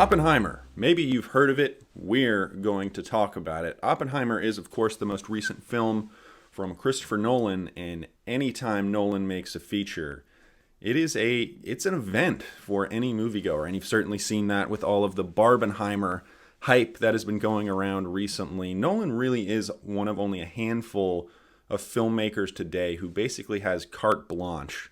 Oppenheimer. Maybe you've heard of it. We're going to talk about it. Oppenheimer is, of course, the most recent film from Christopher Nolan, and anytime Nolan makes a feature, it's an event for any moviegoer, and you've certainly seen that with all of the Barbenheimer hype that has been going around recently. Nolan really is one of only a handful of filmmakers today who basically has carte blanche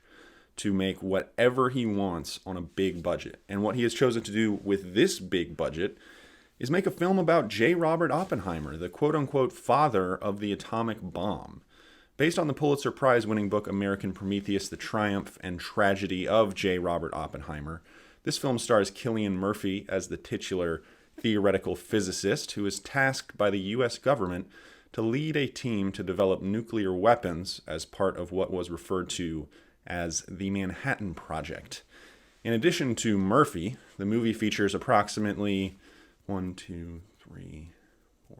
to make whatever he wants on a big budget. And what he has chosen to do with this big budget is make a film about J. Robert Oppenheimer, the quote-unquote father of the atomic bomb. Based on the Pulitzer Prize-winning book American Prometheus, The Triumph and Tragedy of J. Robert Oppenheimer, this film stars Cillian Murphy as the titular theoretical physicist who is tasked by the U.S. government to lead a team to develop nuclear weapons as part of what was referred to as the Manhattan Project. In addition to Murphy, the movie features approximately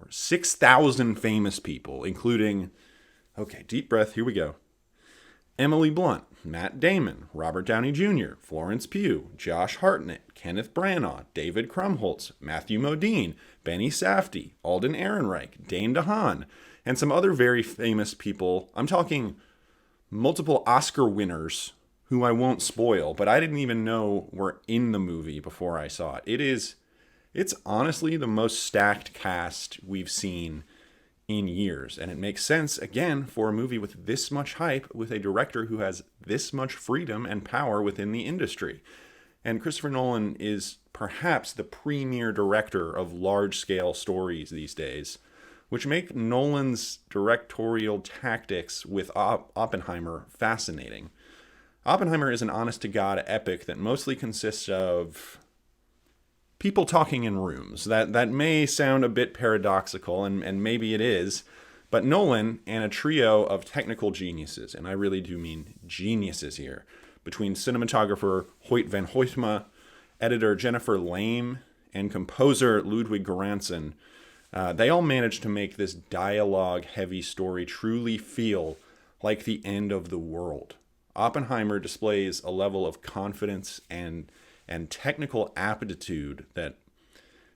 6,000 famous people, including, okay, deep breath, here we go, Emily Blunt, Matt Damon, Robert Downey Jr., Florence Pugh, Josh Hartnett, Kenneth Branagh, David Krumholtz, Matthew Modine, Benny Safdie, Alden Ehrenreich, Dane DeHaan, and some other very famous people. I'm talking multiple Oscar winners who I won't spoil, but I didn't even know were in the movie before I saw it. It's honestly the most stacked cast we've seen in years, and it makes sense, again, for a movie with this much hype, with a director who has this much freedom and power within the industry. And Christopher Nolan is perhaps the premier director of large-scale stories these days, which make Nolan's directorial tactics with Oppenheimer fascinating. Oppenheimer is an honest-to-God epic that mostly consists of people talking in rooms. That may sound a bit paradoxical, and maybe it is, but Nolan and a trio of technical geniuses, and I really do mean geniuses here, between cinematographer Hoyt van Hoytma, editor Jennifer Lame, and composer Ludwig Göransson, they all managed to make this dialogue-heavy story truly feel like the end of the world. Oppenheimer displays a level of confidence and technical aptitude that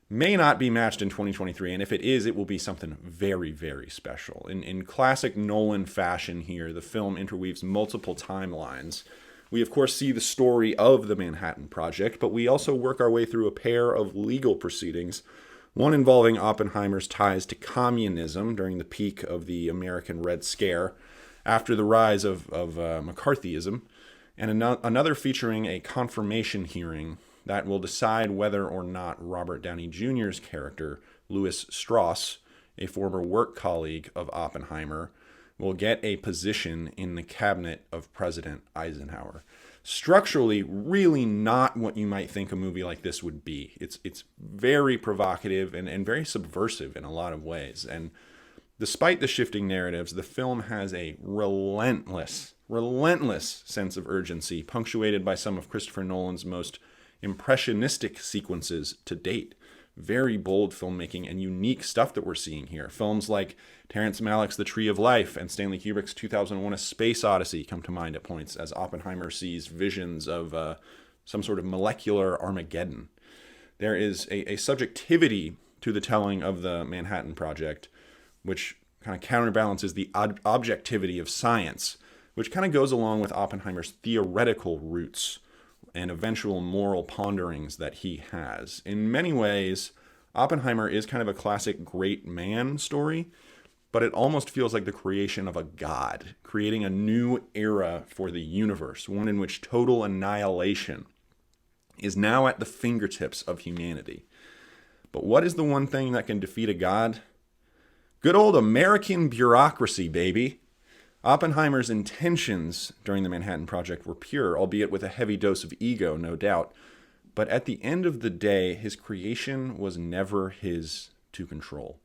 may not be matched in 2023, and if it is, it will be something very, very special. In classic Nolan fashion here, the film interweaves multiple timelines. We, of course, see the story of the Manhattan Project, but we also work our way through a pair of legal proceedings, one involving Oppenheimer's ties to communism during the peak of the American Red Scare, after the rise of McCarthyism, and another featuring a confirmation hearing that will decide whether or not Robert Downey Jr.'s character, Louis Strauss, a former work colleague of Oppenheimer, will get a position in the cabinet of President Eisenhower. Structurally, really not what you might think a movie like this would be. It's very provocative and very subversive in a lot of ways. And despite the shifting narratives, the film has a relentless sense of urgency, punctuated by some of Christopher Nolan's most impressionistic sequences to date. Very bold filmmaking and unique stuff that we're seeing here. Films like Terrence Malick's The Tree of Life and Stanley Kubrick's 2001: A Space Odyssey come to mind at points as Oppenheimer sees visions of some sort of molecular Armageddon. There is a subjectivity to the telling of the Manhattan Project, which kind of counterbalances the objectivity of science, which kind of goes along with Oppenheimer's theoretical roots and eventual moral ponderings that he has. In many ways, Oppenheimer is kind of a classic great man story, but it almost feels like the creation of a god, creating a new era for the universe, one in which total annihilation is now at the fingertips of humanity. But what is the one thing that can defeat a god? Good old American bureaucracy, baby. Oppenheimer's intentions during the Manhattan Project were pure, albeit with a heavy dose of ego, no doubt. But at the end of the day, his creation was never his to control.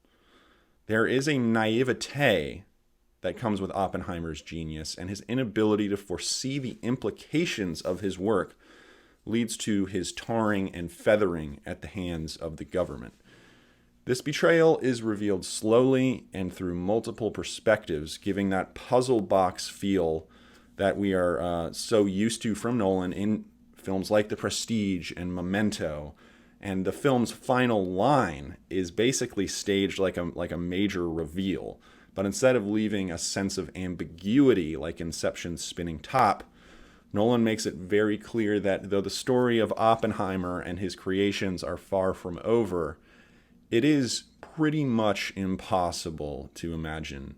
There is a naivete that comes with Oppenheimer's genius, and his inability to foresee the implications of his work leads to his tarring and feathering at the hands of the government. This betrayal is revealed slowly and through multiple perspectives, giving that puzzle box feel that we are so used to from Nolan in films like The Prestige and Memento And the film's final line is basically staged like a major reveal. But instead of leaving a sense of ambiguity like Inception's spinning top, Nolan makes it very clear that though the story of Oppenheimer and his creations are far from over, it is pretty much impossible to imagine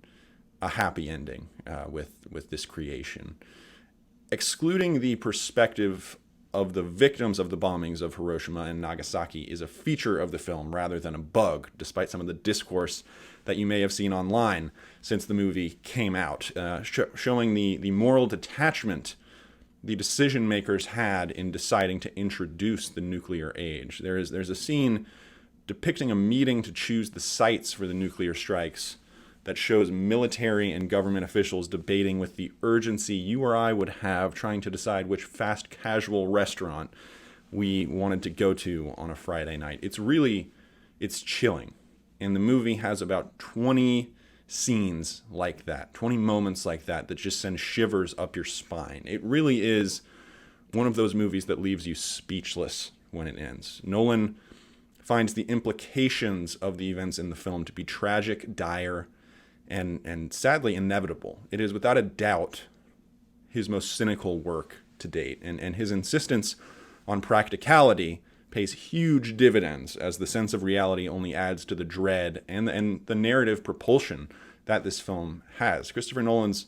a happy ending with this creation. Excluding the perspective of the victims of the bombings of Hiroshima and Nagasaki is a feature of the film rather than a bug, despite some of the discourse that you may have seen online since the movie came out, showing the moral detachment the decision makers had in deciding to introduce the nuclear age. There's a scene depicting a meeting to choose the sites for the nuclear strikes that shows military and government officials debating with the urgency you or I would have trying to decide which fast casual restaurant we wanted to go to on a Friday night. It's chilling. And the movie has about 20 scenes like that, 20 moments like that just send shivers up your spine. It really is one of those movies that leaves you speechless when it ends. Nolan finds the implications of the events in the film to be tragic, dire, and sadly inevitable. It is without a doubt his most cynical work to date, and his insistence on practicality pays huge dividends as the sense of reality only adds to the dread and the narrative propulsion that this film has. Christopher Nolan's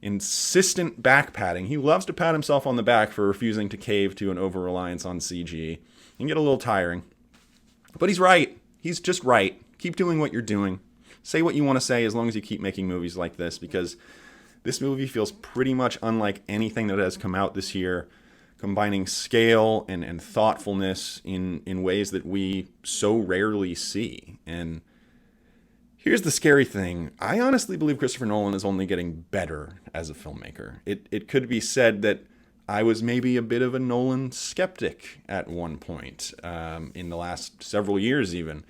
insistent back-patting, he loves to pat himself on the back for refusing to cave to an over-reliance on CG. It can get a little tiring. But he's right. He's just right. Keep doing what you're doing. Say what you want to say as long as you keep making movies like this, because this movie feels pretty much unlike anything that has come out this year, combining scale and thoughtfulness in ways that we so rarely see. And here's the scary thing. I honestly believe Christopher Nolan is only getting better as a filmmaker. It could be said that I was maybe a bit of a Nolan skeptic at one point in the last several years even.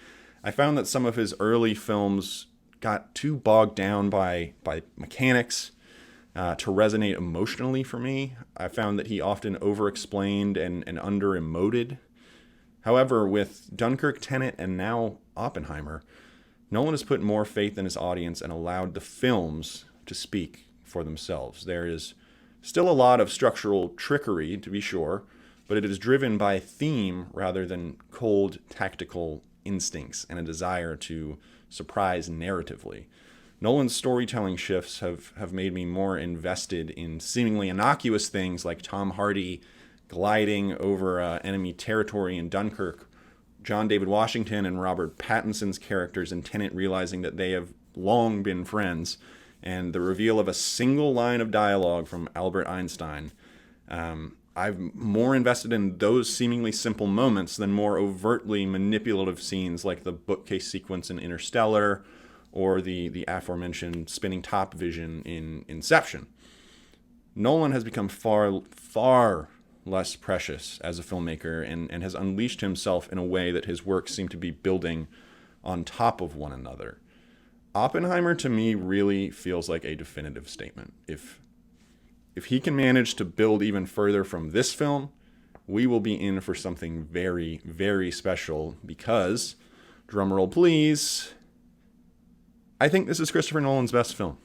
I found that some of his early films got too bogged down by mechanics to resonate emotionally for me. I found that he often over-explained and under-emoted. However, with Dunkirk, Tenet, and now Oppenheimer, Nolan has put more faith in his audience and allowed the films to speak for themselves. There is still a lot of structural trickery, to be sure, but it is driven by theme rather than cold tactical instincts and a desire to surprise narratively. Nolan's storytelling shifts have made me more invested in seemingly innocuous things like Tom Hardy gliding over enemy territory in Dunkirk, John David Washington and Robert Pattinson's characters in Tenet realizing that they have long been friends, and the reveal of a single line of dialogue from Albert Einstein. I'm more invested in those seemingly simple moments than more overtly manipulative scenes like the bookcase sequence in Interstellar or the aforementioned spinning top vision in Inception. Nolan has become far less precious as a filmmaker and has unleashed himself in a way that his works seem to be building on top of one another. Oppenheimer to me really feels like a definitive statement. If he can manage to build even further from this film, we will be in for something very, very special because, drumroll please, I think this is Christopher Nolan's best film.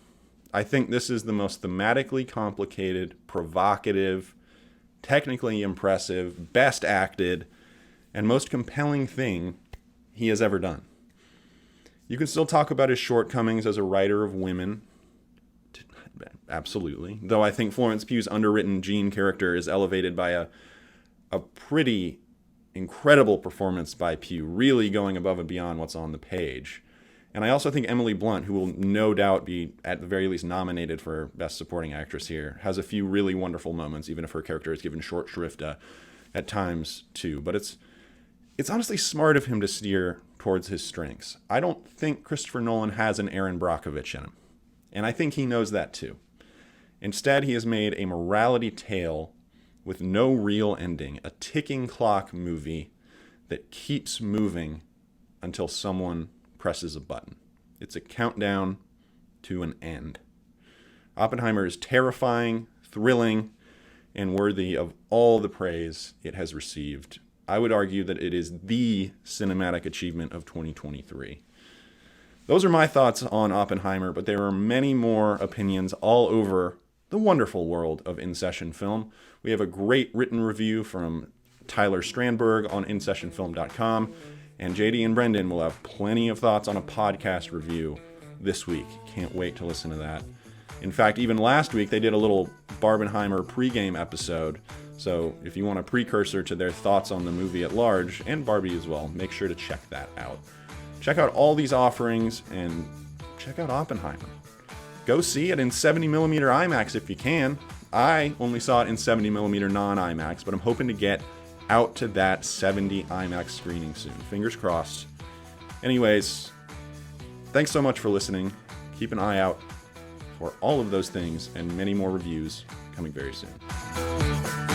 I think this is the most thematically complicated, provocative, technically impressive, best acted, and most compelling thing he has ever done. You can still talk about his shortcomings as a writer of women. Absolutely. Though I think Florence Pugh's underwritten Jean character is elevated by a pretty incredible performance by Pugh, really going above and beyond what's on the page. And I also think Emily Blunt, who will no doubt be at the very least nominated for Best Supporting Actress here, has a few really wonderful moments, even if her character is given short shrift at times too. But it's honestly smart of him to steer towards his strengths. I don't think Christopher Nolan has an Aaron Brockovich in him. And I think he knows that too. Instead, he has made a morality tale with no real ending, a ticking clock movie that keeps moving until someone presses a button. It's a countdown to an end. Oppenheimer is terrifying, thrilling, and worthy of all the praise it has received. I would argue that it is the cinematic achievement of 2023. Those are my thoughts on Oppenheimer, but there are many more opinions all over the wonderful world of In-Session Film. We have a great written review from Tyler Strandberg on InSessionFilm.com, and JD and Brendan will have plenty of thoughts on a podcast review this week. Can't wait to listen to that. In fact, even last week they did a little Barbenheimer pregame episode, so if you want a precursor to their thoughts on the movie at large, and Barbie as well, make sure to check that out. Check out all these offerings, and check out Oppenheimer. Go see it in 70mm IMAX if you can. I only saw it in 70mm non-IMAX, but I'm hoping to get out to that 70 IMAX screening soon. Fingers crossed. Anyways, thanks so much for listening. Keep an eye out for all of those things and many more reviews coming very soon.